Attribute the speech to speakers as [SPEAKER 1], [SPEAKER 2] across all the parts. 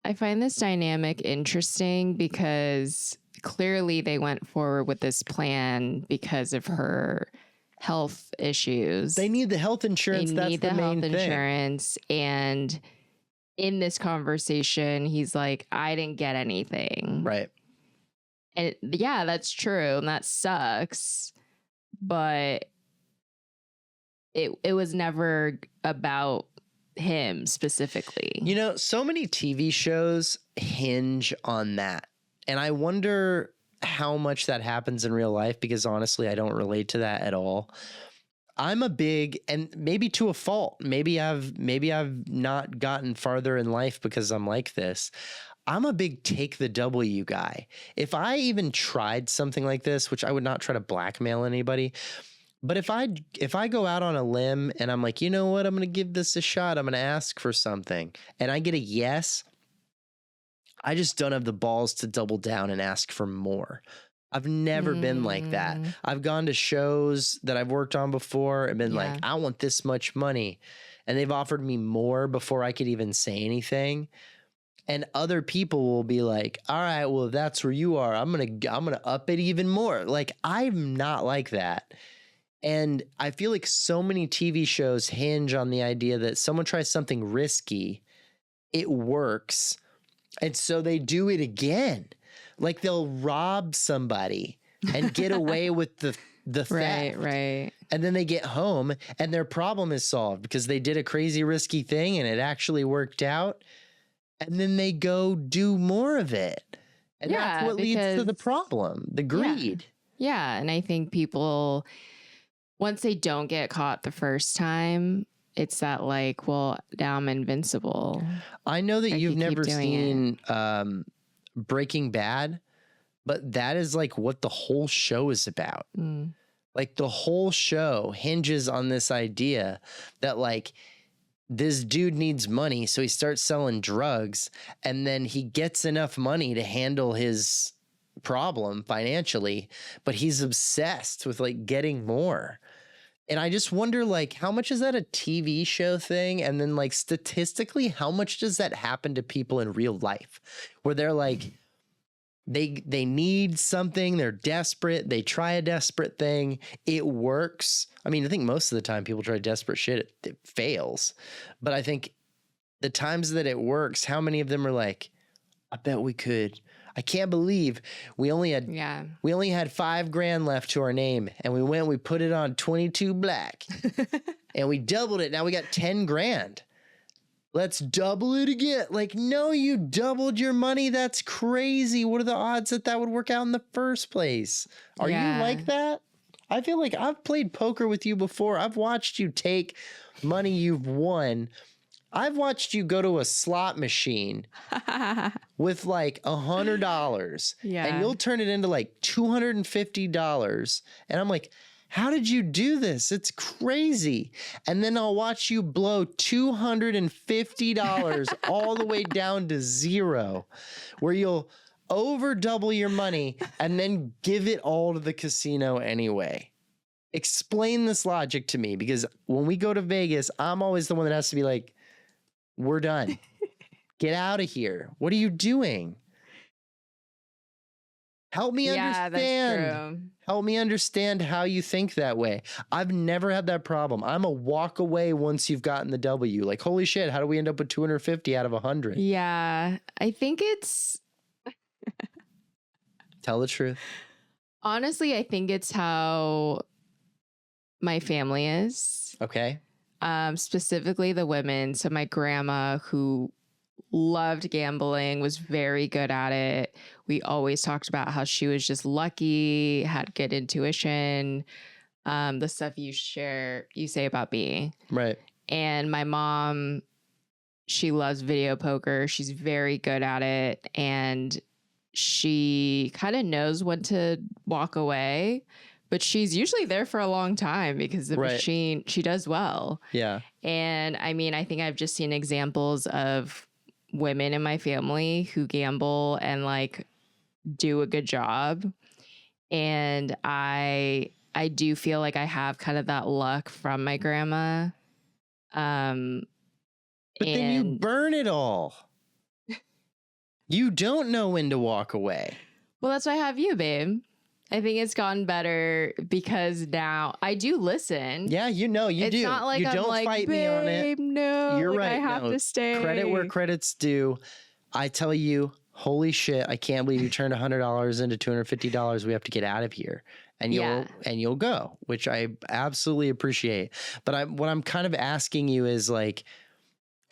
[SPEAKER 1] I find this dynamic interesting because clearly they went forward with this plan because of her health issues.
[SPEAKER 2] They need the health insurance. That's the main thing.
[SPEAKER 1] Insurance. And in this conversation, he's like, I didn't get anything.
[SPEAKER 2] Right.
[SPEAKER 1] And yeah, that's true. And that sucks. But it was never about him specifically.
[SPEAKER 2] You know, so many TV shows hinge on that. And I wonder how much that happens in real life, because honestly, I don't relate to that at all. I'm a big, and maybe to a fault, maybe I've not gotten farther in life because I'm like this. I'm a big take the W guy. If I even tried something like this, which I would not try to blackmail anybody, but if I go out on a limb and I'm like, you know what, I'm going to give this a shot, I'm going to ask for something, and I get a yes, I just don't have the balls to double down and ask for more. I've never been like that. I've gone to shows that I've worked on before and been like, I want this much money. And they've offered me more before I could even say anything. And other people will be like, all right, well, if that's where you are, I'm going to up it even more. Like, I'm not like that. And I feel like so many TV shows hinge on the idea that someone tries something risky, it works, and so they do it again. Like, they'll rob somebody and get away with the theft.
[SPEAKER 1] Right.
[SPEAKER 2] And then they get home and their problem is solved because they did a crazy risky thing and it actually worked out. And then they go do more of it. And that's what leads to the problem, the greed.
[SPEAKER 1] Yeah. And I think people, once they don't get caught the first time, it's that like, well, now I'm invincible.
[SPEAKER 2] I know that you've never seen Breaking Bad, but that is like what the whole show is about. Like, the whole show hinges on this idea that like this dude needs money, so he starts selling drugs, and then he gets enough money to handle his problem financially, but he's obsessed with like getting more. And I just wonder, like, how much is that a TV show thing? And then, like, statistically, how much does that happen to people in real life? Where they're like, they need something, they're desperate, they try a desperate thing, it works. I mean, I think most of the time people try desperate shit, it fails. But I think the times that it works, how many of them are like, I bet we could. I can't believe we only had $5,000 left to our name, and we put it on 22 Black and we doubled it. Now we got 10 grand. Let's double it again. Like, no, you doubled your money. That's crazy. What are the odds that that would work out in the first place? Are you like that? I feel like I've played poker with you before. I've watched you take money you've won. I've watched you go to a slot machine with like $100 and you'll turn it into like $250. And I'm like, how did you do this? It's crazy. And then I'll watch you blow $250 all the way down to zero, where you'll over double your money and then give it all to the casino anyway. Explain this logic to me, because when we go to Vegas, I'm always the one that has to be like, we're done. Get out of here. What are you doing? Help me understand.
[SPEAKER 1] That's true.
[SPEAKER 2] Help me understand how you think that way. I've never had that problem. I'm a walk away once you've gotten the W. Like, holy shit, how do we end up with 250 out of 100?
[SPEAKER 1] Yeah, I think it's...
[SPEAKER 2] Tell the truth.
[SPEAKER 1] Honestly, I think it's how my family is.
[SPEAKER 2] Okay.
[SPEAKER 1] Specifically the women. So my grandma, who loved gambling, was very good at it. We always talked about how she was just lucky, had good intuition, the stuff you say about me.
[SPEAKER 2] Right.
[SPEAKER 1] And my mom, she loves video poker. She's very good at it. And she kind of knows when to walk away. But she's usually there for a long time because the machine, she does well.
[SPEAKER 2] Yeah.
[SPEAKER 1] And I mean, I think I've just seen examples of women in my family who gamble and like do a good job. And I do feel like I have kind of that luck from my grandma.
[SPEAKER 2] But then you burn it all. You don't know when to walk away.
[SPEAKER 1] Well, that's why I have you, babe. I think it's gotten better because now I do listen.
[SPEAKER 2] Yeah, you do.
[SPEAKER 1] It's not like
[SPEAKER 2] you
[SPEAKER 1] I'm
[SPEAKER 2] don't
[SPEAKER 1] like,
[SPEAKER 2] fight me on it.
[SPEAKER 1] No,
[SPEAKER 2] you're
[SPEAKER 1] like,
[SPEAKER 2] right.
[SPEAKER 1] I have to stay.
[SPEAKER 2] Credit where credit's due. I tell you, holy shit, I can't believe you turned $100 into $250. We have to get out of here. And you'll go, which I absolutely appreciate. But what I'm kind of asking you is like,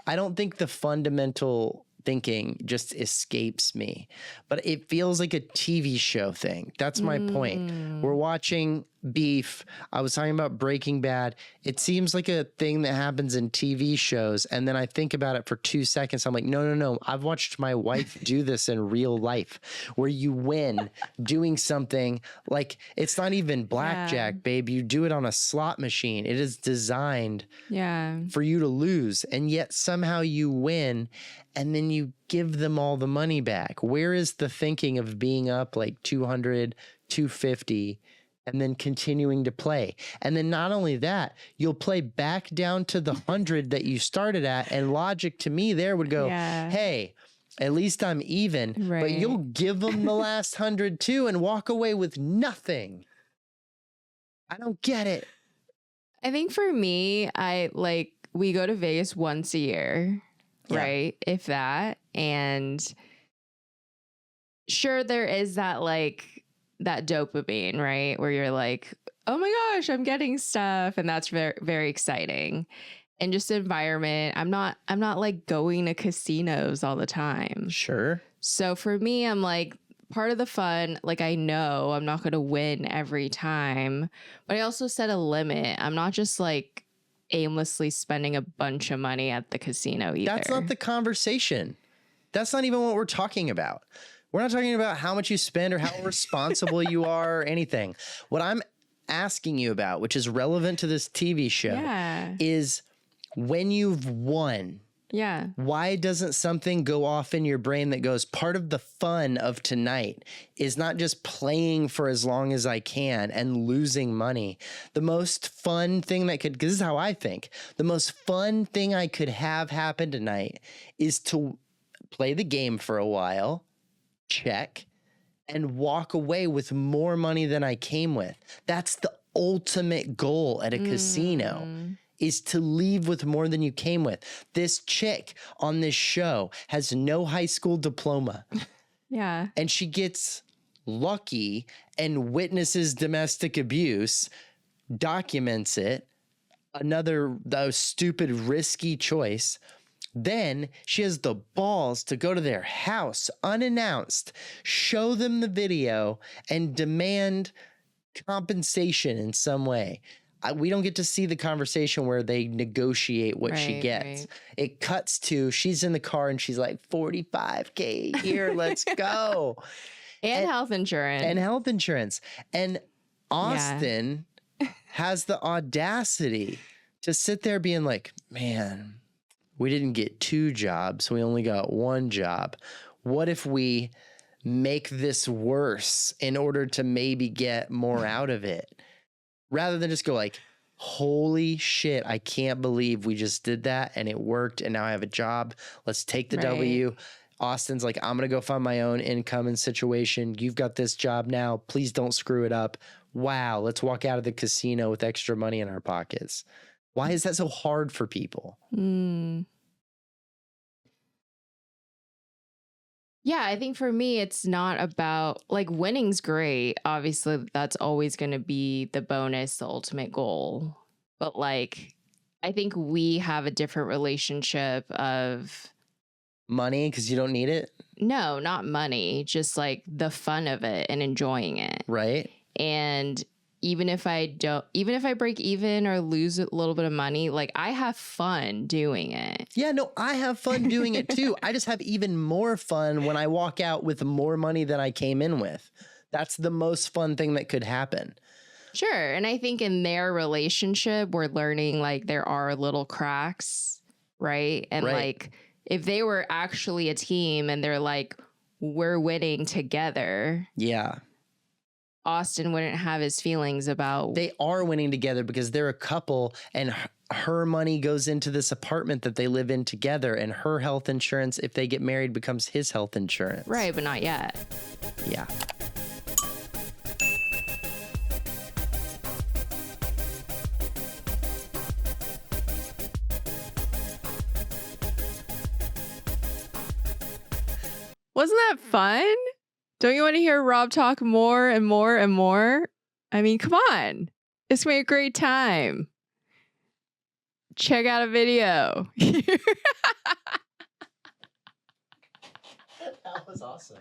[SPEAKER 2] I don't think the fundamental thinking just escapes me, but it feels like a TV show thing. That's my point. We're watching Beef. I was talking about Breaking Bad. It seems like a thing that happens in TV shows. And then I think about it for 2 seconds. I'm like, no. I've watched my wife do this in real life where you win doing something like it's not even blackjack, babe. You do it on a slot machine. It is designed for you to lose. And yet somehow you win and then you give them all the money back. Where is the thinking of being up like 200, 250 and then continuing to play? And then not only that, you'll play back down to the 100 that you started at. And logic to me there would go, hey, at least I'm even, but you'll give them the last 100 too and walk away with nothing. I don't get it.
[SPEAKER 1] I think for me, we go to Vegas once a year. Right. If that. And sure, there is that that dopamine, right? Where you're like, oh my gosh, I'm getting stuff. And that's very, very exciting. And just environment. I'm not like going to casinos all the time.
[SPEAKER 2] Sure.
[SPEAKER 1] So for me, I'm like, part of the fun, like I know I'm not going to win every time, but I also set a limit. I'm not just like aimlessly spending a bunch of money at the casino either.
[SPEAKER 2] That's not the conversation. That's not even what we're talking about. We're not talking about how much you spend or how responsible you are or anything. What I'm asking you about, which is relevant to this TV show, is when you've won.
[SPEAKER 1] Yeah.
[SPEAKER 2] Why doesn't something go off in your brain that goes, part of the fun of tonight is not just playing for as long as I can and losing money. The most fun thing that could, because this is how I think, the most fun thing I could have happen tonight is to play the game for a while, check, and walk away with more money than I came with. That's the ultimate goal at a casino. Is to leave with more than you came with. This chick on this show has no high school diploma.
[SPEAKER 1] Yeah.
[SPEAKER 2] And she gets lucky and witnesses domestic abuse, documents it, another stupid, risky choice. Then she has the balls to go to their house unannounced, show them the video, and demand compensation in some way. We don't get to see the conversation where they negotiate what she gets. It cuts to, she's in the car and she's like, $45K here, let's go.
[SPEAKER 1] And health insurance.
[SPEAKER 2] And health insurance. And Austin has the audacity to sit there being like, man, we didn't get 2 jobs. We only got 1 job. What if we make this worse in order to maybe get more out of it? Rather than just go like, holy shit, I can't believe we just did that and it worked and now I have a job. Let's take the W. Austin's like, I'm going to go find my own income and situation. You've got this job now. Please don't screw it up. Wow, let's walk out of the casino with extra money in our pockets. Why is that so hard for people?
[SPEAKER 1] Yeah, I think for me, it's not about like winning's great. Obviously, that's always going to be the bonus, the ultimate goal. But like, I think we have a different relationship of
[SPEAKER 2] money because you don't need it.
[SPEAKER 1] No, not money, just like the fun of it and enjoying it.
[SPEAKER 2] Right.
[SPEAKER 1] And even if I break even or lose a little bit of money, like I have fun doing it.
[SPEAKER 2] Yeah, no, I have fun doing it too. I just have even more fun when I walk out with more money than I came in with. That's the most fun thing that could happen.
[SPEAKER 1] Sure. And I think in their relationship, we're learning like there are little cracks, right? And like if they were actually a team and they're like, we're winning together.
[SPEAKER 2] Yeah.
[SPEAKER 1] Austin wouldn't have his feelings about.
[SPEAKER 2] They are winning together because they're a couple and her money goes into this apartment that they live in together, and her health insurance, if they get married, becomes his health insurance.
[SPEAKER 1] Right, but not yet.
[SPEAKER 2] Yeah.
[SPEAKER 1] Wasn't that fun? Don't you want to hear Rob talk more and more and more? I mean, come on. It's going to be a great time. Check out a video.
[SPEAKER 2] That was awesome.